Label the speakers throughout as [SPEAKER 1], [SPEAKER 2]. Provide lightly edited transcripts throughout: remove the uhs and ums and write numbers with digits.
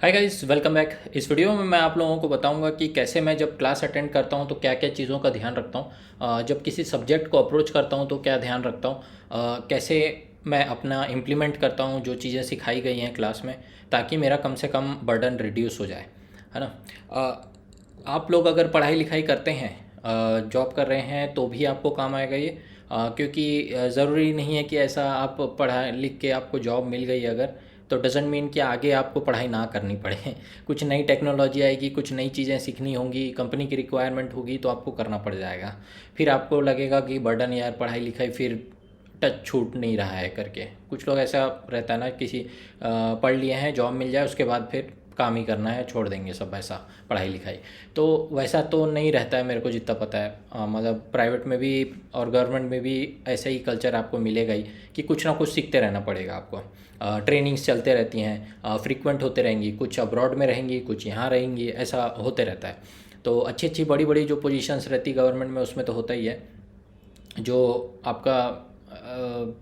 [SPEAKER 1] Hi guys, welcome back. इस video में मैं आप लोगों को बताऊंगा कि कैसे मैं जब क्लास अटेंड करता हूं तो क्या क्या चीज़ों का ध्यान रखता हूं। जब किसी सब्जेक्ट को अप्रोच करता हूं तो क्या ध्यान रखता हूं। कैसे मैं अपना इम्प्लीमेंट करता हूं जो चीज़ें सिखाई गई हैं क्लास में, ताकि मेरा कम से कम बर्डन रिड्यूस हो जाए, है ना। आप लोग अगर पढ़ाई लिखाई करते हैं, जॉब कर रहे हैं, तो भी आपको काम आएगा ये। क्योंकि ज़रूरी नहीं है कि ऐसा आप पढ़ा लिख के आपको जॉब मिल गई अगर, तो डजेंट मीन कि आगे आपको पढ़ाई ना करनी पड़े। कुछ नई टेक्नोलॉजी आएगी, कुछ नई चीज़ें सीखनी होंगी, कंपनी की रिक्वायरमेंट होगी, तो आपको करना पड़ जाएगा। फिर आपको लगेगा कि बर्डन यार, पढ़ाई लिखाई फिर टच छूट नहीं रहा है करके। कुछ लोग ऐसा रहता है ना, किसी पढ़ लिए हैं, जॉब मिल जाए उसके बाद फिर काम ही करना है, छोड़ देंगे सब, ऐसा पढ़ाई लिखाई। तो वैसा तो नहीं रहता है मेरे को जितना पता है। मतलब प्राइवेट में भी और गवर्नमेंट में भी ऐसा ही कल्चर आपको मिलेगा ही, कि कुछ ना कुछ सीखते रहना पड़ेगा आपको। ट्रेनिंग्स चलते रहती हैं, फ्रीक्वेंट होते रहेंगी, कुछ अब्रॉड में रहेंगी, कुछ यहाँ रहेंगी, ऐसा होते रहता है। तो अच्छी अच्छी बड़ी बड़ी जो पोजीशंस रहती गवर्नमेंट में, उसमें तो होता ही है। जो आपका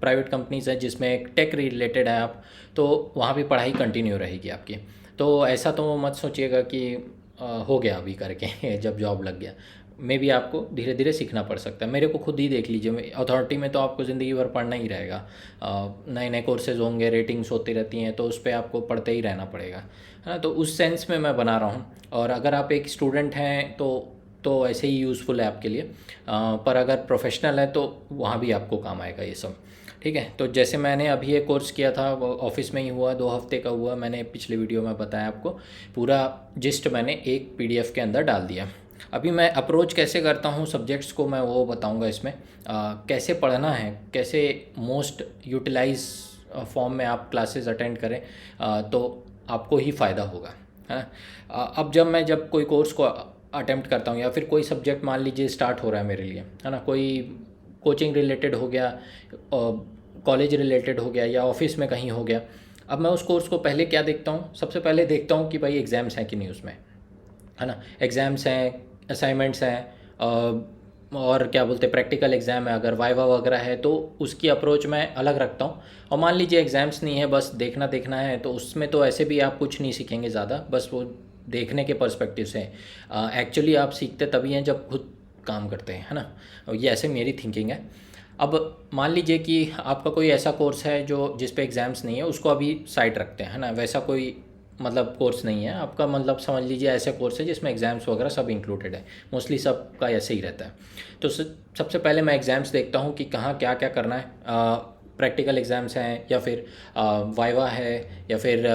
[SPEAKER 1] प्राइवेट कंपनीज़ है जिसमें एक टेक रिलेटेड है आप, तो वहाँ भी पढ़ाई कंटिन्यू रहेगी आपकी। तो ऐसा तो मत सोचिएगा कि हो गया अभी करके जब जॉब लग गया। मे भी आपको धीरे धीरे सीखना पड़ सकता है। मेरे को खुद ही देख लीजिए, अथॉरिटी में तो आपको ज़िंदगी भर पढ़ना ही रहेगा। नए नए कोर्सेज होंगे, रेटिंग्स होती रहती हैं, तो उस पर आपको पढ़ते ही रहना पड़ेगा, है ना। तो उस सेंस में मैं बना रहा हूँ। और अगर आप एक स्टूडेंट हैं तो ऐसे ही यूज़फुल है आपके लिए। पर अगर प्रोफेशनल है तो वहाँ भी आपको काम आएगा ये सब। ठीक है, तो जैसे मैंने अभी ये कोर्स किया था, वो ऑफिस में ही हुआ, 2 हफ्ते का हुआ। मैंने पिछले वीडियो में बताया आपको, पूरा जिस्ट मैंने एक पीडीएफ के अंदर डाल दिया। अभी मैं अप्रोच कैसे करता हूँ सब्जेक्ट्स को, मैं वो बताऊँगा इसमें। कैसे पढ़ना है, कैसे मोस्ट यूटिलाइज फॉर्म में आप क्लासेस अटेंड करें, तो आपको ही फ़ायदा होगा, है ना। अब जब कोई कोर्स को अटेम्प्ट करता हूँ, या फिर कोई सब्जेक्ट मान लीजिए स्टार्ट हो रहा है मेरे लिए, है ना, कोई कोचिंग रिलेटेड हो गया, कॉलेज रिलेटेड हो गया, या ऑफिस में कहीं हो गया। अब मैं उस कोर्स को पहले क्या देखता हूँ, सबसे पहले देखता हूँ कि भाई एग्ज़ाम्स हैं कि नहीं उसमें, है ना। एग्ज़ाम्स हैं, असाइनमेंट्स हैं, और क्या बोलते हैं, प्रैक्टिकल एग्ज़ाम है, अगर वाइवा वगैरह है तो उसकी अप्रोच मैं अलग रखता हूँ। और मान लीजिए एग्ज़ाम्स नहीं है, बस देखना देखना है, तो उसमें तो ऐसे भी आप कुछ नहीं सीखेंगे ज़्यादा, बस वो देखने के पर्सपेक्टिव से। एक्चुअली आप सीखते तभी हैं जब खुद काम करते हैं, है ना। ये ऐसे मेरी थिंकिंग है। अब मान लीजिए कि आपका कोई ऐसा कोर्स है जो जिस पे एग्ज़ाम्स नहीं है, उसको अभी साइड रखते हैं, है ना। वैसा कोई मतलब कोर्स नहीं है आपका, मतलब समझ लीजिए ऐसे कोर्स है जिसमें एग्ज़ाम्स वगैरह सब इंक्लूडेड है। मोस्टली सबका ऐसे ही रहता है। तो सबसे पहले मैं एग्ज़ाम्स देखता हूँ कि कहाँ क्या क्या करना है। प्रैक्टिकल एग्ज़ाम्स हैं, या फिर वाइवा है, या फिर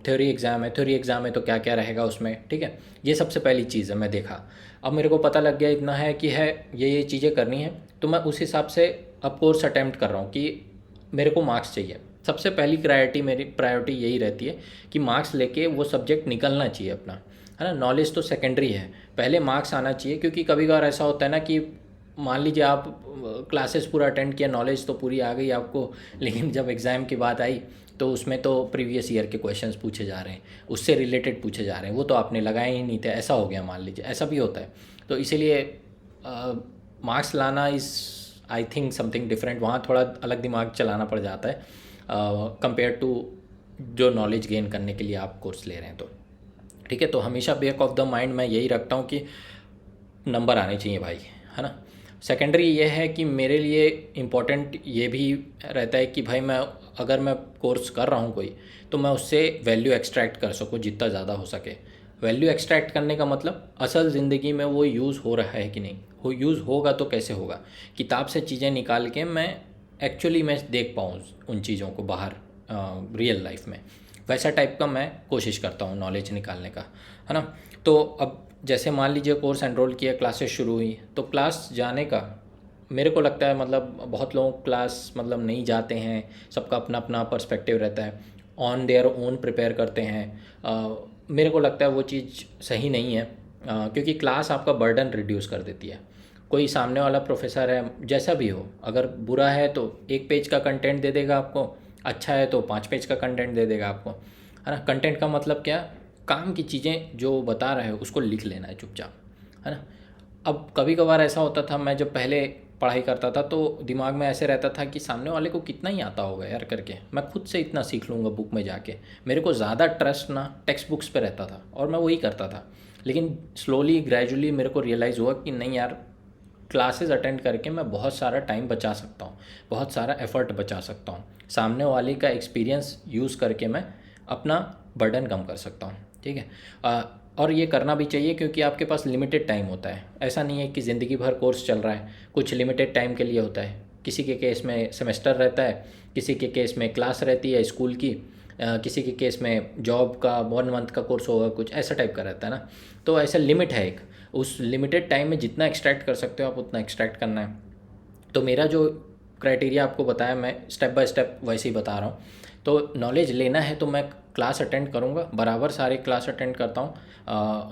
[SPEAKER 1] थ्योरी एग्ज़ाम है। थ्योरी एग्ज़ाम है तो क्या क्या रहेगा उसमें, ठीक है। ये सबसे पहली चीज़ है, मैं देखा। अब मेरे को पता लग गया इतना है कि है ये चीज़ें करनी है, तो मैं उस हिसाब से अब कोर्स अटैम्प्ट कर रहा हूँ कि मेरे को मार्क्स चाहिए। सबसे पहली मेरी प्रायोरिटी यही रहती है कि मार्क्स लेके वो सब्जेक्ट निकलना चाहिए अपना, है ना। नॉलेज तो सेकेंडरी है, पहले मार्क्स आना चाहिए। क्योंकि कभी कभार ऐसा होता है ना कि मान लीजिए आप क्लासेस पूरा अटेंड किया, नॉलेज तो पूरी आ गई आपको, लेकिन जब एग्ज़ाम की बात आई तो उसमें तो प्रीवियस ईयर के क्वेश्चंस पूछे जा रहे हैं, उससे रिलेटेड पूछे जा रहे हैं, वो तो आपने लगाए ही नहीं थे, ऐसा हो गया मान लीजिए, ऐसा भी होता है। तो इसीलिए मार्क्स लाना is, I think, something different. वहाँ थोड़ा अलग दिमाग चलाना पड़ जाता है कंपेयर टू जो नॉलेज गेन करने के लिए आप कोर्स ले रहे हैं। तो ठीक है, तो हमेशा बैक ऑफ द माइंड मैं यही रखता हूँ कि नंबर आने चाहिए भाई, है ना। सेकेंडरी ये है कि मेरे लिए इम्पोर्टेंट ये भी रहता है कि भाई अगर मैं कोर्स कर रहा हूँ कोई, तो मैं उससे वैल्यू एक्सट्रैक्ट कर सकूँ जितना ज़्यादा हो सके। वैल्यू एक्सट्रैक्ट करने का मतलब असल ज़िंदगी में वो यूज़ हो रहा है कि नहीं, हो यूज़ होगा तो कैसे होगा। किताब से चीज़ें निकाल के मैं एक्चुअली मैं देख पाऊँ उन चीज़ों को बाहर रियल लाइफ में, वैसा टाइप का मैं कोशिश करता हूँ नॉलेज निकालने का, है ना। तो अब जैसे मान लीजिए कोर्स एनरोल किया, क्लासेस शुरू हुई, तो क्लास जाने का मेरे को लगता है, मतलब बहुत लोग क्लास मतलब नहीं जाते हैं, सबका अपना अपना पर्सपेक्टिव रहता है, ऑन देयर ओन प्रिपेयर करते हैं। मेरे को लगता है वो चीज़ सही नहीं है, क्योंकि क्लास आपका बर्डन रिड्यूस कर देती है। कोई सामने वाला प्रोफेसर है, जैसा भी हो, अगर बुरा है तो 1 पेज का कंटेंट दे देगा आपको, अच्छा है तो 5 पेज का कंटेंट दे देगा आपको, है ना। कंटेंट का मतलब क्या, काम की चीज़ें जो बता रहे हो उसको लिख लेना है चुपचाप, है ना। अब कभी कभार ऐसा होता था, मैं जब पहले पढ़ाई करता था तो दिमाग में ऐसे रहता था कि सामने वाले को कितना ही आता होगा यार करके, मैं खुद से इतना सीख लूँगा बुक में जाके। मेरे को ज़्यादा ट्रस्ट ना टेक्स्ट बुक्स पे रहता था और मैं वही करता था। लेकिन स्लोली ग्रेजुअली मेरे को रियलाइज़ हुआ कि नहीं यार, क्लासेस अटेंड करके मैं बहुत सारा टाइम बचा सकता हूँ, बहुत सारा एफ़र्ट बचा सकता हूँ। सामने वाले का एक्सपीरियंस यूज़ करके मैं अपना बर्डन कम कर सकता हूँ। ठीक है। और ये करना भी चाहिए क्योंकि आपके पास लिमिटेड टाइम होता है। ऐसा नहीं है कि ज़िंदगी भर कोर्स चल रहा है, कुछ लिमिटेड टाइम के लिए होता है। किसी के केस में सेमेस्टर रहता है, किसी के केस में क्लास रहती है स्कूल की, किसी के केस में जॉब का 1 मंथ का कोर्स होगा, कुछ ऐसा टाइप का रहता है ना। तो ऐसा लिमिट है एक, उस लिमिटेड टाइम में जितना एक्सट्रैक्ट कर सकते हो आप उतना एक्सट्रैक्ट करना है। तो मेरा जो क्राइटेरिया आपको बताया, मैं स्टेप बाय स्टेप वैसे ही बता रहा हूँ। तो नॉलेज लेना है तो मैं क्लास अटेंड करूँगा, बराबर सारे क्लास अटेंड करता हूँ।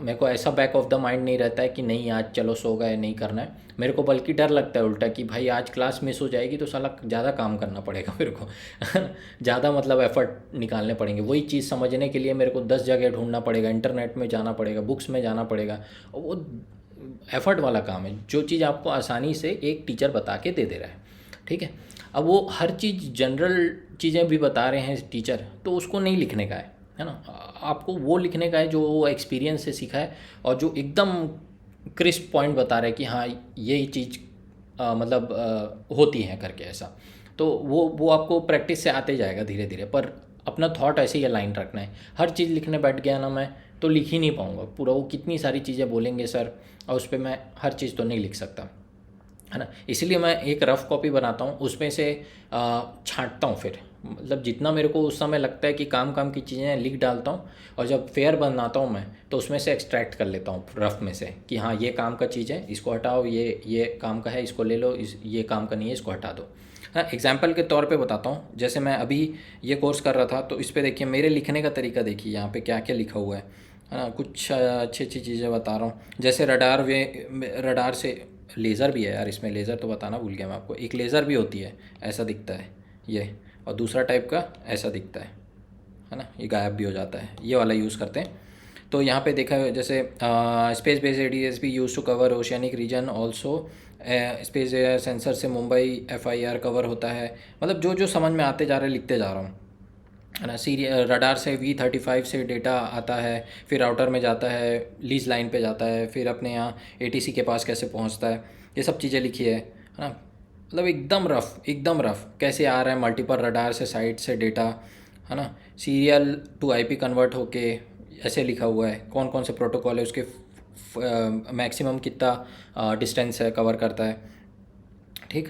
[SPEAKER 1] मेरे को ऐसा बैक ऑफ द माइंड नहीं रहता है कि नहीं आज चलो सो गए, नहीं करना है मेरे को, बल्कि डर लगता है उल्टा कि भाई आज क्लास मिस हो जाएगी तो साला ज़्यादा काम करना पड़ेगा मेरे को ज़्यादा मतलब एफर्ट निकालने पड़ेंगे। वही चीज़ समझने के लिए मेरे को 10 जगह ढूंढना पड़ेगा, इंटरनेट में जाना पड़ेगा, बुक्स में जाना पड़ेगा। और वो एफर्ट वाला काम है। जो चीज़ आपको आसानी से एक टीचर बता के दे दे रहा है, ठीक है। अब वो हर चीज़ जनरल चीज़ें भी बता रहे हैं टीचर, तो उसको नहीं लिखने का है ना। आपको वो लिखने का है जो वो एक्सपीरियंस से सीखा है और जो एकदम क्रिस्प पॉइंट बता रहे हैं कि हाँ यही चीज़ मतलब होती है करके ऐसा। तो वो आपको प्रैक्टिस से आते जाएगा धीरे धीरे, पर अपना थॉट ऐसे ही अलाइन रखना है। हर चीज़ लिखने बैठ गया ना मैं तो लिख ही नहीं पाऊँगा पूरा, वो कितनी सारी चीज़ें बोलेंगे सर और उस पर मैं हर चीज़ तो नहीं लिख सकता, है ना। इसलिए मैं एक रफ़ कॉपी बनाता हूँ, उसमें से छांटता हूँ फिर, मतलब जितना मेरे को उस समय लगता है कि काम की चीज़ें लिख डालता हूँ। और जब फेयर बनाता हूँ मैं तो उसमें से एक्सट्रैक्ट कर लेता हूँ रफ़ में से कि हाँ ये काम का चीज़ है, इसको हटाओ, ये काम का है, इसको ले लो, ये काम का नहीं है, इसको हटा दो। हाँ, एग्जाम्पल के तौर पे बताता हूँ। जैसे मैं अभी ये कोर्स कर रहा था तो इस पर देखिए मेरे लिखने का तरीका देखिए, यहाँ पे क्या क्या लिखा हुआ है ना। कुछ अच्छी अच्छी चीज़ें बता रहा हूँ। जैसे रडार से लेज़र भी है यार, इसमें लेज़र तो बताना भूल गया मैं आपको। एक लेज़र भी होती है, ऐसा दिखता है ये, और दूसरा टाइप का ऐसा दिखता है ना, ये गायब भी हो जाता है, ये वाला यूज़ करते हैं। तो यहाँ पे देखा है जैसे स्पेस बेस्ड एडीएस भी use to cover oceanic region also, space sensor से मुंबई FIR कवर होता है। मतलब जो जो समझ में आते जा रहे लिखते जा रहा हूँ, है ना। रडार से V35 से डेटा आता है, फिर राउटर में जाता है, लीज लाइन पे जाता है, फिर अपने यहाँ ATC के पास कैसे पहुँचता है, ये सब चीज़ें लिखी है ना। मतलब एकदम रफ कैसे आ रहा है मल्टीपल रडार से साइट से डेटा, है ना। सीरियल टू IP कन्वर्ट होके ऐसे लिखा हुआ है, कौन कौन से प्रोटोकॉल है, उसके मैक्सिमम कितना डिस्टेंस है कवर करता है, ठीक।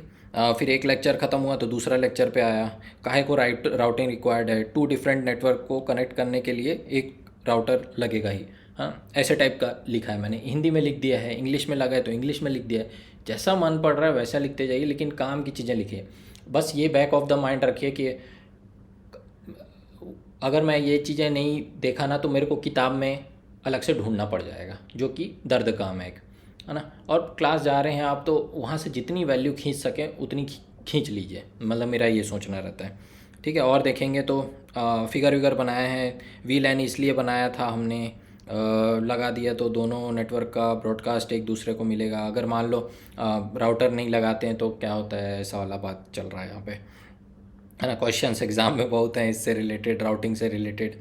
[SPEAKER 1] फिर एक लेक्चर ख़त्म हुआ तो दूसरा लेक्चर पे आया, काहे को राउटिंग रिक्वायर्ड है, 2 डिफरेंट नेटवर्क को कनेक्ट करने के लिए एक राउटर लगेगा ही, हाँ। ऐसे टाइप का लिखा है मैंने, हिंदी में लिख दिया है, इंग्लिश में लगा है तो इंग्लिश में लिख दिया है। जैसा मन पड़ रहा है वैसा लिखते जाइए, लेकिन काम की चीज़ें लिखिए। बस ये बैक ऑफ द माइंड रखिए कि अगर मैं ये चीज़ें नहीं देखा ना तो मेरे को किताब में अलग से ढूंढना पड़ जाएगा, जो कि दर्द काम है एक, है ना। और क्लास जा रहे हैं आप तो वहाँ से जितनी वैल्यू खींच सकें उतनी खींच लीजिए, मतलब मेरा ये सोचना रहता है, ठीक है। और देखेंगे तो फिगर विगर बनाए हैं, VLAN इसलिए बनाया था हमने, लगा दिया तो दोनों नेटवर्क का ब्रॉडकास्ट एक दूसरे को मिलेगा। अगर मान लो राउटर नहीं लगाते हैं तो क्या होता है, ऐसा वाला बात चल रहा है यहाँ पे, है ना। क्वेश्चंस एग्जाम में बहुत हैं इससे रिलेटेड, राउटिंग से रिलेटेड।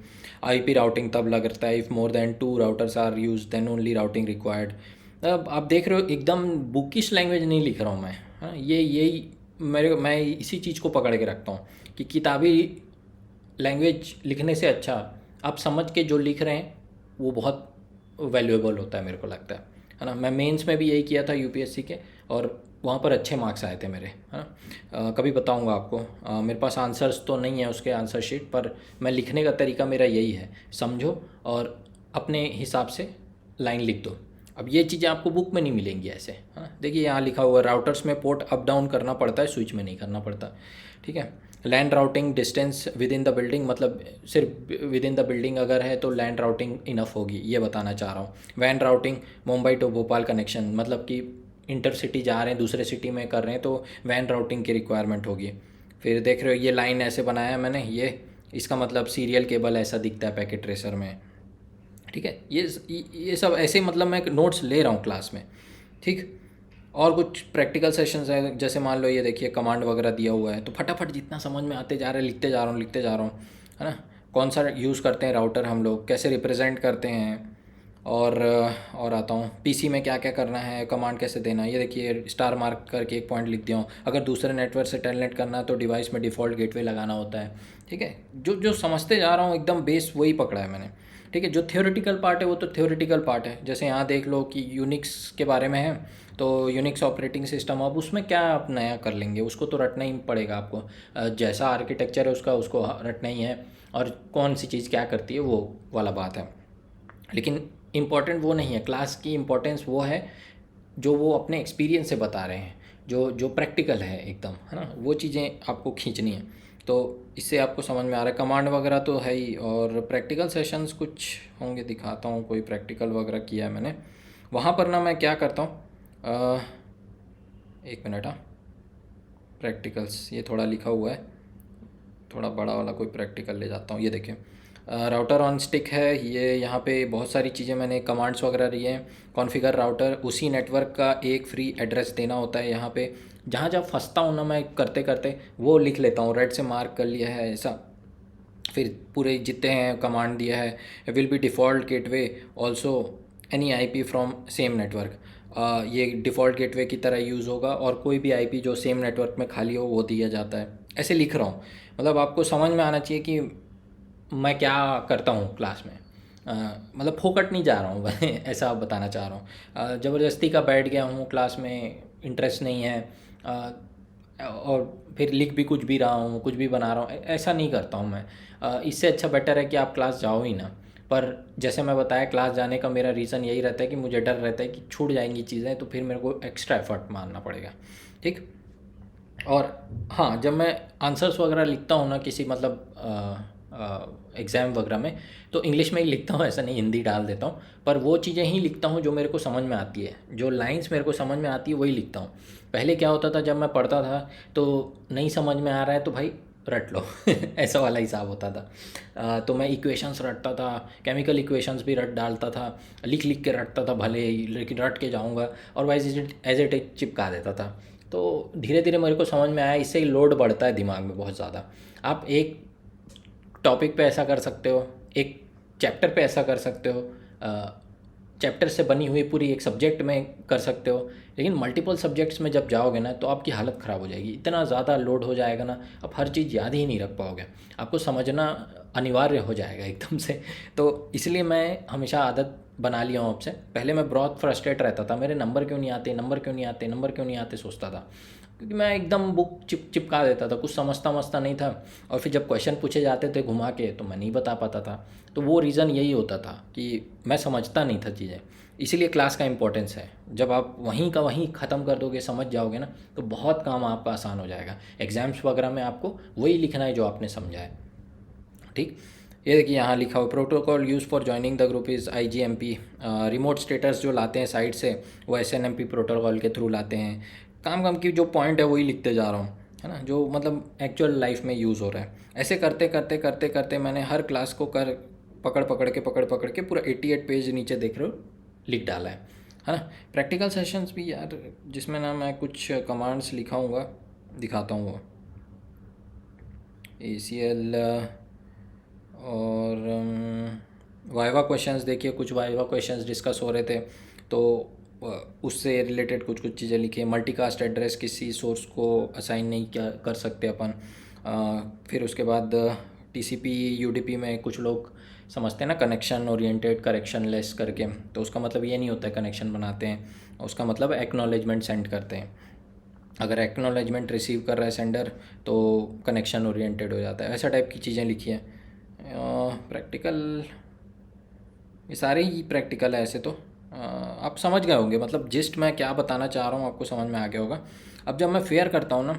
[SPEAKER 1] IP राउटिंग तब लगता है if more than 2 routers are use then only routing required. अब आप देख रहे हो एकदम बुकिश लैंग्वेज नहीं लिख रहा हूँ मैं, हाँ। यही मैं इसी चीज़ को पकड़ के रखता हूँ कि किताबी लैंग्वेज लिखने से अच्छा आप समझ के जो लिख रहे हैं वो बहुत वैल्यूएबल होता है, मेरे को लगता है ना। मैं मेंस में भी यही किया था UPSC के, और वहाँ पर अच्छे मार्क्स आए थे मेरे, है ना। कभी बताऊँगा आपको, मेरे पास आंसर्स तो नहीं है उसके आंसर शीट, पर मैं लिखने का तरीका मेरा यही है, समझो और अपने हिसाब से लाइन लिख दो। अब ये चीज़ें आपको बुक में नहीं मिलेंगी ऐसे, हाँ। देखिए यहाँ लिखा हुआ है राउटर्स में पोर्ट अप डाउन करना पड़ता है, स्विच में नहीं करना पड़ता, ठीक है। Land routing distance with in the building, मतलब सिर्फ विद इन द बिल्डिंग अगर है तो लैंड राउटिंग इनफ होगी, ये बताना चाह रहा हूँ। वैन routing Mumbai to Bhopal connection, मतलब कि इंटरसिटी जा रहे हैं, दूसरे सिटी में कर रहे हैं तो वैन राउटिंग की रिक्वायरमेंट होगी। फिर देख रहे हो ये लाइन ऐसे बनाया है मैंने, ये इसका मतलब सीरियल केबल ऐसा दिखता है पैकेट ट्रेसर में, ठीक है। ये सब ऐसे मतलब मैं नोट्स ले रहा हूँ क्लास में, ठीक। और कुछ प्रैक्टिकल सेशंस है, जैसे मान लो ये देखिए कमांड वगैरह दिया हुआ है, तो फटाफट जितना समझ में आते जा रहा है लिखते जा रहा हूँ लिखते जा रहा हूँ, है ना। कौन सा यूज़ करते हैं राउटर हम लोग, कैसे रिप्रेजेंट करते हैं, और आता हूँ पीसी में क्या क्या करना है, कमांड कैसे देना है। ये देखिए स्टार मार्क करके एक पॉइंट लिख दिया हूँ। अगर दूसरे नेटवर्क से टेलनेट करना है तो डिवाइस में डिफ़ॉल्ट गेटवे लगाना होता है। ठीक है, जो जो समझते जा रहा हूँ एकदम बेस वही पकड़ा है मैंने। ठीक है, जो थ्योरेटिकल पार्ट है वो तो थ्योरेटिकल पार्ट है। जैसे यहाँ देख लो कि यूनिक्स के बारे में है, तो यूनिक्स ऑपरेटिंग सिस्टम, अब उसमें क्या आप नया कर लेंगे, उसको तो रटना ही पड़ेगा आपको। जैसा आर्किटेक्चर है उसका उसको रटना ही है, और कौन सी चीज़ क्या करती है वो वाला बात है। लेकिन इम्पॉर्टेंट वो नहीं है, क्लास की इम्पोर्टेंस वो है जो वो अपने एक्सपीरियंस से बता रहे हैं, जो जो प्रैक्टिकल है एकदम, है ना, वो चीज़ें आपको खींचनी है। तो इससे आपको समझ में आ रहा है, कमांड वगैरह तो है ही, और प्रैक्टिकल सेशंस कुछ होंगे, दिखाता हूँ कोई प्रैक्टिकल वगैरह किया है मैंने। वहाँ पर ना मैं क्या करता हूँ, एक मिनट, हाँ, प्रैक्टिकल्स ये थोड़ा लिखा हुआ है, थोड़ा बड़ा वाला कोई प्रैक्टिकल ले जाता हूँ। ये देखिए राउटर ऑन स्टिक है, ये यहाँ पे बहुत सारी चीज़ें मैंने कमांड्स वगैरह दी हैं। कॉन्फ़िगर राउटर, उसी नेटवर्क का एक फ्री एड्रेस देना होता है। यहाँ पे जहाँ जहाँ फंसता हूँ ना मैं करते करते वो लिख लेता हूँ, रेड से मार्क कर लिया है ऐसा। फिर पूरे जितने हैं कमांड दिया है, will be default gateway also any IP from same network, ये डिफ़ॉल्ट गेटवे की तरह यूज़ होगा, और कोई भी आईपी जो सेम नेटवर्क में खाली हो वो दिया जाता है। ऐसे लिख रहा हूँ, मतलब आपको समझ में आना चाहिए कि मैं क्या करता हूँ क्लास में। मतलब फोकट नहीं जा रहा हूँ मैं ऐसा आप बताना चाह रहा हूँ। ज़बरदस्ती का बैठ गया हूँ क्लास में, इंटरेस्ट नहीं है, और फिर लिख भी कुछ भी रहा हूँ, कुछ भी बना रहा हूँ, ऐसा नहीं करता हूँ मैं। इससे अच्छा बेटर है कि आप क्लास जाओ ही ना। पर जैसे मैं बताया, क्लास जाने का मेरा रीज़न यही रहता है कि मुझे डर रहता है कि छूट जाएंगी चीज़ें, तो फिर मेरे को एक्स्ट्रा एफर्ट मारना पड़ेगा। ठीक। और हाँ, जब मैं आंसर्स वगैरह लिखता हूँ ना किसी मतलब एग्ज़ाम वगैरह में, तो इंग्लिश में ही लिखता हूँ, ऐसा नहीं हिंदी डाल देता हूँ। पर वो चीज़ें ही लिखता हूँ जो मेरे को समझ में आती है, जो लाइंस मेरे को समझ में आती है वही लिखता हूँ। पहले क्या होता था, जब मैं पढ़ता था तो नहीं समझ में आ रहा है तो भाई रट लो ऐसा वाला हिसाब होता था। तो मैं इक्वेशंस रटता था, केमिकल इक्वेशंस भी रट डालता था, लिख लिख के रटता था भले ही, लेकिन रट के जाऊँगा, और वाइज एज इट इज चिपका देता था। तो धीरे धीरे मेरे को समझ में आया, इससे ही लोड बढ़ता है दिमाग में बहुत ज़्यादा। आप एक टॉपिक पे ऐसा कर सकते हो, एक चैप्टर पे ऐसा कर सकते हो, चैप्टर से बनी हुई पूरी एक सब्जेक्ट में कर सकते हो, लेकिन मल्टीपल सब्जेक्ट्स में जब जाओगे ना तो आपकी हालत ख़राब हो जाएगी, इतना ज़्यादा लोड हो जाएगा ना, आप हर चीज़ याद ही नहीं रख पाओगे, आपको समझना अनिवार्य हो जाएगा एकदम से। तो इसलिए मैं हमेशा आदत बना लिया हूँ आपसे। पहले मैं बहुत फ्रस्ट्रेट रहता था, मेरे नंबर क्यों नहीं आते, नंबर क्यों नहीं आते, नंबर क्यों नहीं आते सोचता था, क्योंकि मैं एकदम बुक चिपका देता था, कुछ समझता नहीं था, और फिर जब क्वेश्चन पूछे जाते थे घुमा के तो मैं नहीं बता पाता था। तो वो रीज़न यही होता था कि मैं समझता नहीं था चीज़ें। इसीलिए क्लास का इम्पोर्टेंस है, जब आप वहीं का वहीं ख़त्म कर दोगे, समझ जाओगे ना, तो बहुत काम आपका आसान हो जाएगा। एग्ज़ाम्स वगैरह में आपको वही लिखना है जो आपने समझा है। ठीक। ये देखिए यहाँ लिखा हुआ, protocol use for joining the group is IGMP। Remote status जो लाते हैं साइट से वो SNMP प्रोटोकॉल के थ्रू लाते हैं। काम काम की जो पॉइंट है वही लिखते जा रहा हूँ, है ना, जो मतलब एक्चुअल लाइफ में यूज़ हो रहा है। ऐसे करते करते करते करते मैंने हर क्लास को पकड़ पकड़ के पूरा 88 पेज नीचे देख रहे हो लिख डाला है ना। प्रैक्टिकल सेशंस भी यार, जिसमें ना मैं कुछ कमांड्स लिखाऊंगा, दिखाता हूँ वो ACL। और वाइवा क्वेश्चंस देखिए, कुछ वाइवा क्वेश्चंस डिस्कस हो रहे थे, तो उससे रिलेटेड कुछ कुछ चीज़ें लिखी है। मल्टीकास्ट एड्रेस किसी सोर्स को असाइन नहीं क्या कर सकते अपन। फिर उसके बाद TCP UDP में कुछ लोग समझते हैं ना कनेक्शन ओरिएंटेड करेक्शन लेस करके, तो उसका मतलब ये नहीं होता है कनेक्शन बनाते हैं, उसका मतलब एक्नॉलेजमेंट सेंड करते हैं। अगर एक्नॉलेजमेंट रिसीव कर रहा है सेंडर तो कनेक्शन ओरिएंटेड हो जाता है, ऐसा टाइप की चीज़ें लिखी है। प्रैक्टिकल, ये सारे ही प्रैक्टिकल है ऐसे तो। आप समझ गए होंगे, मतलब जिस्ट मैं क्या बताना चाह रहा हूँ आपको समझ में आ गया होगा। अब जब मैं फेयर करता हूँ ना,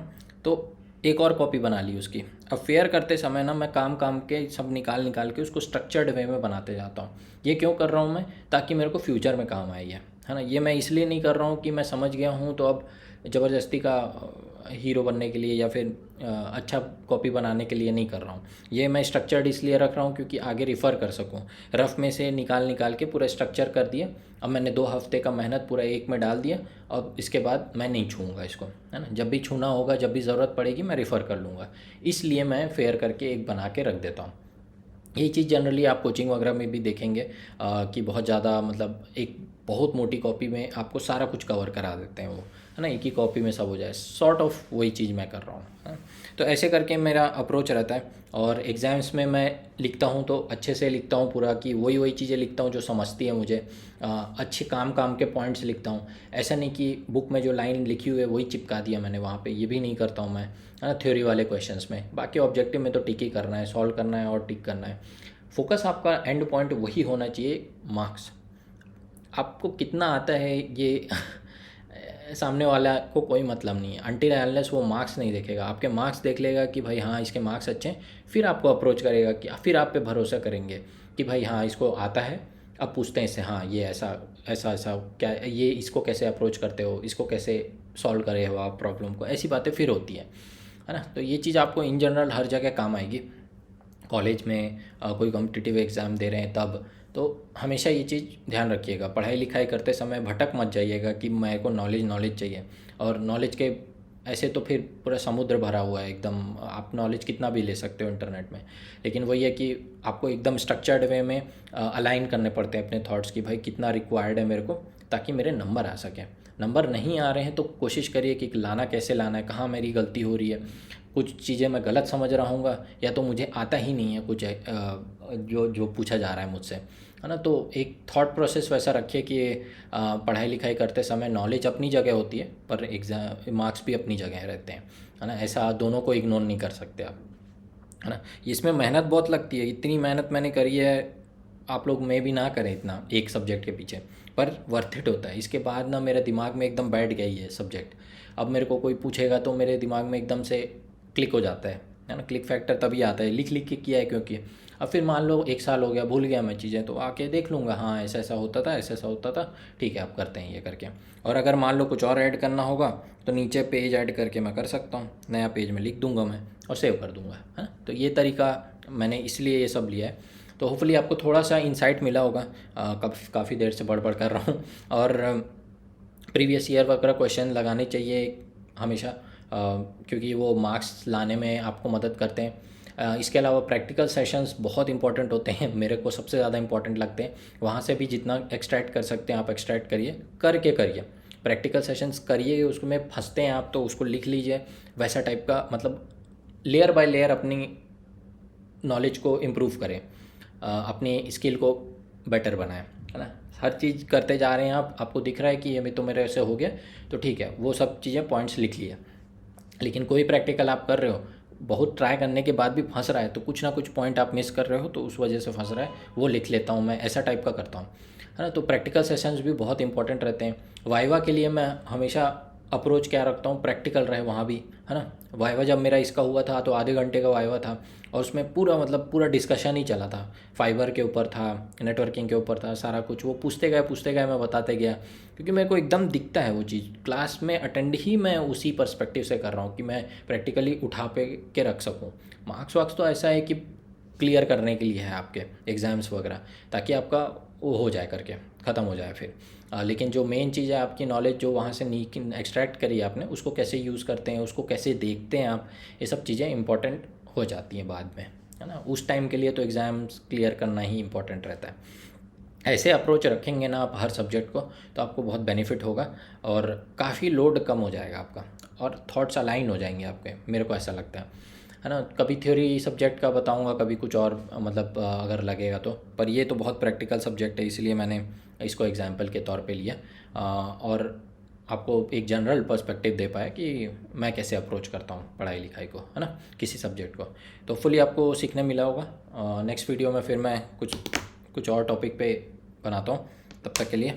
[SPEAKER 1] तो एक और कॉपी बना ली उसकी। अब फेयर करते समय ना मैं काम काम के सब निकाल के उसको स्ट्रक्चर्ड वे में बनाते जाता हूँ। ये क्यों कर रहा हूँ मैं, ताकि मेरे को फ्यूचर में काम आए, है ना। ये मैं इसलिए नहीं कर रहा हूँ कि मैं समझ गया हूँ तो अब ज़बरदस्ती का हीरो बनने के लिए या फिर अच्छा कॉपी बनाने के लिए नहीं कर रहा हूँ। ये मैं स्ट्रक्चर्ड इसलिए रख रहा हूँ क्योंकि आगे रिफ़र कर सकूँ। रफ़ में से निकाल के पूरा स्ट्रक्चर कर दिया। अब मैंने 2 हफ्ते का मेहनत पूरा एक में डाल दिया। अब इसके बाद मैं नहीं छूऊंगा इसको, है ना। जब भी छूना होगा, जब भी ज़रूरत पड़ेगी, मैं रिफ़र कर लूँगा। इसलिए मैं फेयर करके एक बना के रख देता हूँ। यही चीज़ जनरली आप कोचिंग वगैरह में भी देखेंगे कि बहुत ज़्यादा मतलब एक बहुत मोटी कॉपी में आपको सारा कुछ कवर करा देते हैं वो, है ना। एक ही कॉपी में सब हो जाए, सॉर्ट ऑफ वही चीज़ मैं कर रहा हूँ, है। तो ऐसे करके मेरा अप्रोच रहता है। और एग्ज़ाम्स में मैं लिखता हूँ तो अच्छे से लिखता हूँ पूरा, कि वही चीज़ें लिखता हूँ जो समझती है मुझे। अच्छे काम के पॉइंट्स लिखता हूँ। ऐसा नहीं कि बुक में जो लाइन लिखी हुई है वही चिपका दिया मैंने वहाँ पे, ये भी नहीं करता हूँ मैं, है ना। थ्योरी वाले क्वेश्चंस में, बाकी ऑब्जेक्टिव में तो टिक ही करना है, सॉल्व करना है और टिक करना है। फोकस आपका एंड पॉइंट वही होना चाहिए, मार्क्स। आपको कितना आता है ये सामने वाला को कोई मतलब नहीं है, अनटिल अनलेस वो मार्क्स नहीं देखेगा। आपके मार्क्स देख लेगा कि भाई हाँ इसके मार्क्स अच्छे हैं, फिर आपको अप्रोच करेगा, कि फिर आप पे भरोसा करेंगे कि भाई हाँ इसको आता है। अब पूछते हैं इससे, हाँ ये ऐसा क्या, ये इसको कैसे अप्रोच करते हो, इसको कैसे सॉल्व करे हो आप प्रॉब्लम को, ऐसी बातें फिर होती है ना। तो ये चीज़ आपको इन जनरल हर जगह काम आएगी। कॉलेज में कोई कॉम्पिटिटिव एग्ज़ाम दे रहे हैं तब, तो हमेशा ये चीज़ ध्यान रखिएगा, पढ़ाई लिखाई करते समय भटक मत जाइएगा कि मेरे को नॉलेज चाहिए। और नॉलेज के ऐसे तो फिर पूरा समुद्र भरा हुआ है एकदम, आप नॉलेज कितना भी ले सकते हो इंटरनेट में। लेकिन वही है कि आपको एकदम स्ट्रक्चर्ड वे में अलाइन करने पड़ते हैं अपने थॉट्स की, भाई कितना रिक्वायर्ड है मेरे को, ताकि मेरे नंबर आ सकें। नंबर नहीं आ रहे हैं तो कोशिश करिए कि लाना कैसे लाना है, कहाँ मेरी गलती हो रही है। कुछ चीज़ें मैं गलत समझ रहा हूँगा, या तो मुझे आता ही नहीं है कुछ जो पूछा जा रहा है मुझसे, है ना। तो एक थॉट प्रोसेस वैसा रखिए कि पढ़ाई लिखाई करते समय नॉलेज अपनी जगह होती है, पर एग्ज़ाम मार्क्स भी अपनी जगह रहते हैं, है ना। ऐसा दोनों को इग्नोर नहीं कर सकते आप, है ना। इसमें मेहनत बहुत लगती है, इतनी मेहनत मैंने करी है, आप लोग में भी ना करें इतना एक सब्जेक्ट के पीछे, पर वर्थ इट होता है। इसके बाद ना मेरे दिमाग में एकदम बैठ गई है सब्जेक्ट। अब मेरे को कोई पूछेगा तो मेरे दिमाग में एकदम से क्लिक हो जाता है ना। क्लिक फैक्टर तभी आता है, लिख के किया है क्योंकि। अब फिर मान लो 1 साल हो गया, भूल गया मैं चीज़ें, तो आके देख लूँगा, हाँ ऐसा होता था, ऐसा होता था, ठीक है आप करते हैं ये करके। और अगर मान लो कुछ और ऐड करना होगा तो नीचे पेज ऐड करके मैं कर सकता हूँ, नया पेज में लिख दूँगा मैं और सेव कर दूँगा, है ना। तो ये तरीका मैंने इसलिए ये सब लिया है। तो होपफुली आपको थोड़ा सा इंसाइट मिला होगा। काफ़ी देर से पढ़ कर रहा हूँ। और प्रीवियस ईयर वगैरह क्वेश्चन लगाने चाहिए हमेशा, क्योंकि वो मार्क्स लाने में आपको मदद करते हैं। इसके अलावा प्रैक्टिकल सेशंस बहुत इंपॉर्टेंट होते हैं, मेरे को सबसे ज़्यादा इंपॉर्टेंट लगते हैं। वहाँ से भी जितना एक्सट्रैक्ट कर सकते हैं आप एक्सट्रैक्ट करिए। प्रैक्टिकल सेशंस करिए, उसमें फंसते हैं आप तो उसको लिख लीजिए, वैसा टाइप का, मतलब लेयर बाय लेयर अपनी नॉलेज को इम्प्रूव करें, अपनी स्किल को बेटर बनाएं, है ना। हर चीज़ करते जा रहे हैं आप, आपको दिख रहा है कि ये भी तो मेरे ऐसे हो गया, तो ठीक है, वो सब चीज़ें पॉइंट्स लिख लिए। लेकिन कोई प्रैक्टिकल आप कर रहे हो, बहुत ट्राई करने के बाद भी फंस रहा है, तो कुछ ना कुछ पॉइंट आप मिस कर रहे हो, तो उस वजह से फंस रहा है, वो लिख लेता हूँ मैं, ऐसा टाइप का करता हूँ, है ना। तो प्रैक्टिकल सेशंस भी बहुत इंपॉर्टेंट रहते हैं। वाइवा के लिए मैं हमेशा अप्रोच क्या रखता हूँ, प्रैक्टिकल रहे वहाँ भी, है ना। वाइवा जब मेरा इसका हुआ था तो आधे घंटे का वाइवा था, और उसमें पूरा डिस्कशन ही चला था, फाइबर के ऊपर था, नेटवर्किंग के ऊपर था, सारा कुछ वो पूछते गए, मैं बताते गया, क्योंकि मेरे को एकदम दिखता है वो चीज़। क्लास में अटेंड ही मैं उसी पर्सपेक्टिव से कर रहा हूँ कि मैं प्रैक्टिकली उठा के रख सकूँ। मार्क्स वार्क्स तो ऐसा है कि क्लियर करने के लिए है आपके एग्ज़ाम्स वगैरह, ताकि आपका वो हो जाए करके ख़त्म हो जाए फिर। लेकिन जो मेन चीज़ है आपकी नॉलेज, जो वहाँ से एक्सट्रैक्ट करी आपने, उसको कैसे यूज़ करते हैं, उसको कैसे देखते हैं आप, ये सब चीज़ें इंपॉर्टेंट हो जाती हैं बाद में, है ना। उस टाइम के लिए तो एग्ज़ाम्स क्लियर करना ही इंपॉर्टेंट रहता है। ऐसे अप्रोच रखेंगे ना आप हर सब्जेक्ट को, तो आपको बहुत बेनिफिट होगा और काफ़ी लोड कम हो जाएगा आपका, और थॉट्स अलाइन हो जाएंगे आपके, मेरे को ऐसा लगता है ना। कभी थ्योरी सब्जेक्ट का बताऊंगा, कभी कुछ और, मतलब अगर लगेगा तो, पर ये तो बहुत प्रैक्टिकल सब्जेक्ट है, इसलिए मैंने इसको एग्जाम्पल के तौर पे लिया, और आपको एक जनरल पर्सपेक्टिव दे पाया कि मैं कैसे अप्रोच करता हूँ पढ़ाई लिखाई को, है ना, किसी सब्जेक्ट को। तो फुली आपको सीखने मिला होगा। नेक्स्ट वीडियो में फिर मैं कुछ और टॉपिक पे बनाता हूँ। तब तक के लिए